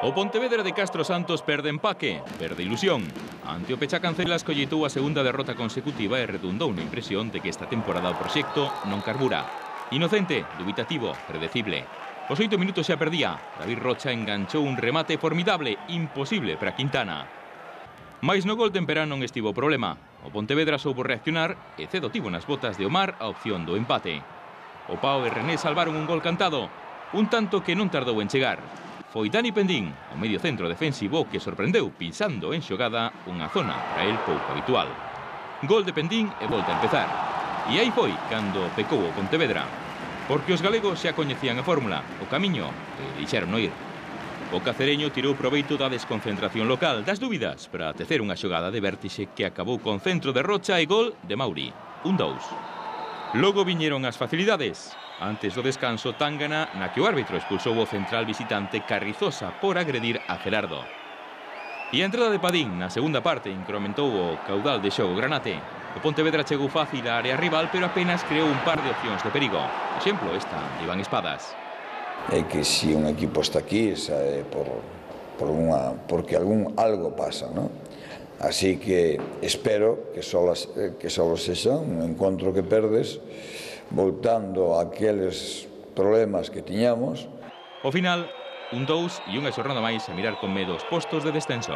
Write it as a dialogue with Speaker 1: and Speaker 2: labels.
Speaker 1: O Pontevedra de Castro Santos perde empaque, perde ilusión. Ante o Pecha Cancelas colleitou a segunda derrota consecutiva e redundou na impresión de que esta temporada o proxecto non carbura. Inocente, dubitativo, predecible. Os 8 minutos xa perdía. David Rocha enganchou un remate formidable, imposible para Quintana. Mais no gol temperán non estivo o problema. O Pontevedra soubo reaccionar e cedo tivo nas botas de Omar a opción do empate. O Pau e René salvaron un gol cantado, un tanto que non tardou en chegar. Foi Dani Pendín, o medio centro defensivo, que sorprendeu pisando en xogada unha zona para el pouco habitual. Gol de Pendín e volta a empezar. E aí foi cando pecou o Pontevedra. Porque os galegos xa coñecían a fórmula, o camiño, e deixaron ir. O cacereño tirou proveito da desconcentración local, das dúbidas, para tecer unha xogada de vértixe que acabou con centro de Rocha e gol de Mauri. 1-2. Logo viñeron as facilidades. Antes do descanso, tángana na que o árbitro expulsou o central visitante Carrizosa por agredir a Gerardo. E a entrada de Padín na segunda parte incrementou o caudal de xogo granate. O Pontevedra chegou fácil á área rival, pero apenas creou un par de opcións de perigo. Exemplo, esta de Iván Espadas.
Speaker 2: É que se un equipo está aquí, é porque algo pasa, ¿no? Así que espero que só sexa un encontro que perdes, voltando a aqueles problemas que tiñamos.
Speaker 1: Ao final, 1-2 e unha xornada máis a mirar con medo os postos de descenso.